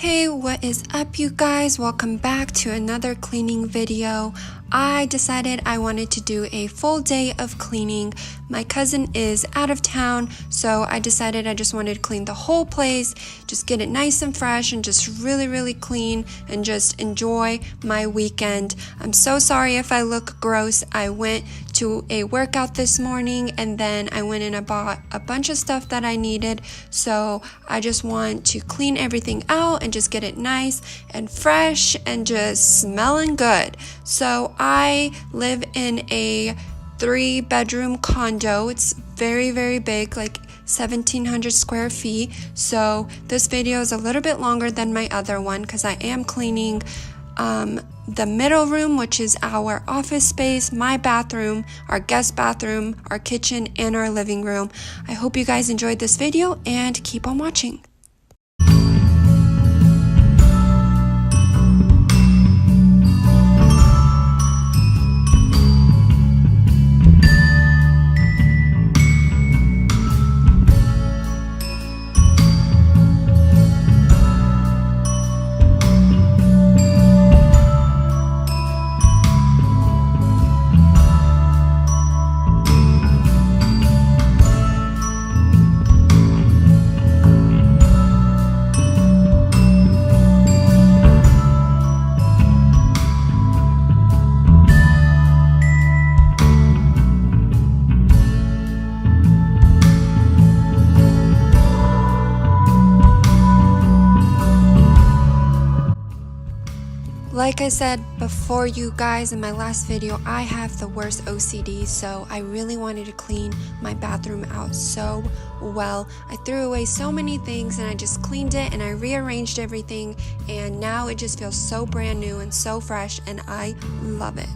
Hey, what is up, you guys? Welcome back to another cleaning video. I decided I wanted to do a full day of cleaning. My cousin is out of town, so I decided I just wanted to clean the whole place, just get it nice and fresh and just really clean and just enjoy my weekend. I'm so sorry if I look gross. I went to a workout this morning and then I went and I bought a bunch of stuff that I needed, so I just want to clean everything out and just get it nice and fresh and just smelling good. So I live in a 3-bedroom condo. It's very big, like 1,700 square feet. So this video is a little bit longer than my other one because I am cleaning the middle room, which is our office space, my bathroom, our guest bathroom, our kitchen, and our living room. I hope you guys enjoyed this video and keep on watching. Like I said before, you guys, in my last video, I have the worst OCD, so I really wanted to clean my bathroom out so well. I threw away so many things and I just cleaned it and I rearranged everything, and now it just feels so brand new and so fresh, and I love it.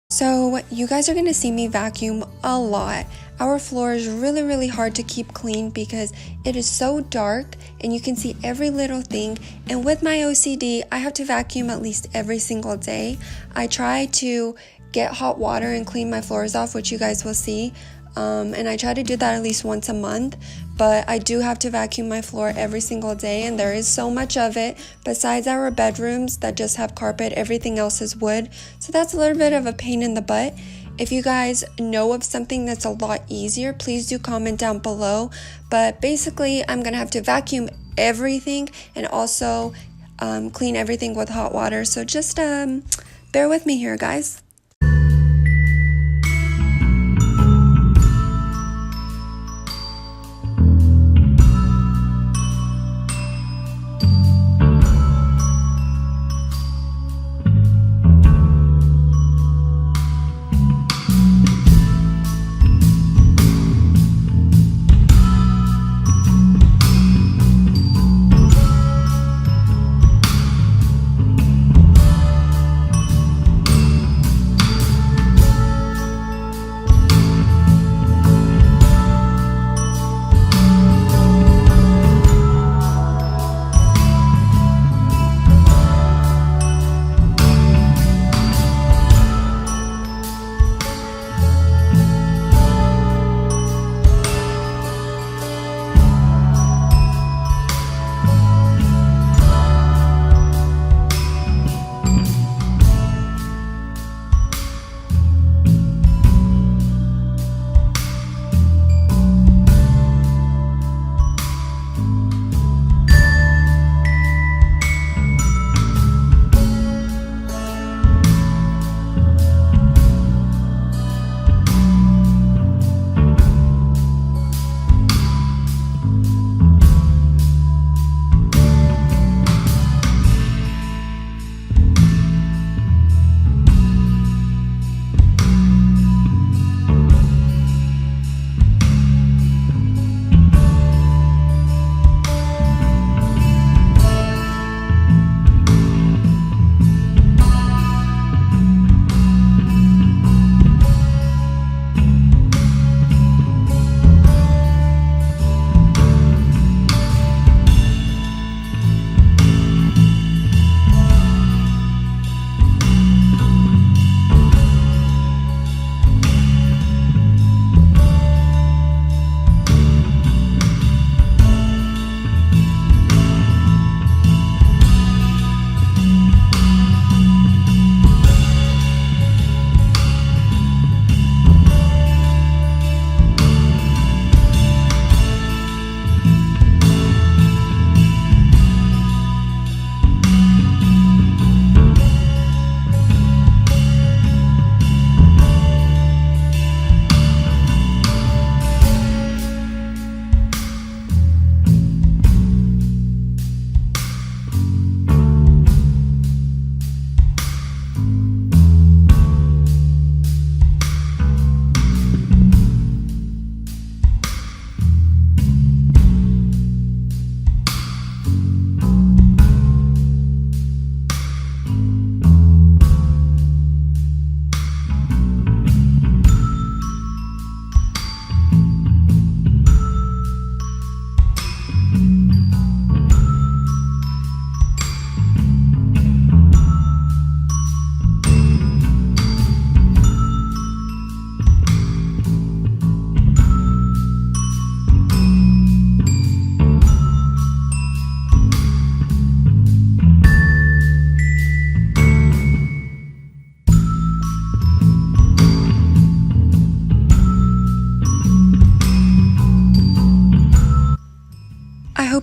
So you guys are going to see me vacuum a lot. Our floor is really hard to keep clean because it is so dark and you can see every little thing. And with my OCD, I have to vacuum at least every single day. I try to get hot water and clean my floors off, which you guys will see. And I try to do that at least once a month, but I do have to vacuum my floor every single day, and there is so much of it. Besides our bedrooms that just have carpet, everything else is wood, so that's a little bit of a pain in the butt. If you guys know of something that's a lot easier, please do comment down below. But basically, I'm gonna have to vacuum everything and also clean everything with hot water, so just bear with me here, guys.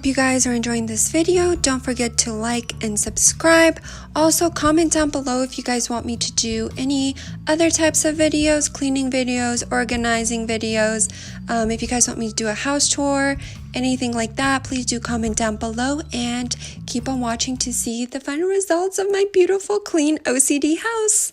hope you guys are enjoying this video. Don't forget to like and subscribe. Also, comment down below if you guys want me to do any other types of videos, cleaning videos, organizing videos. If you guys want me to do a house tour, anything like that, please do comment down below and keep on watching to see the final results of my beautiful, clean OCD house.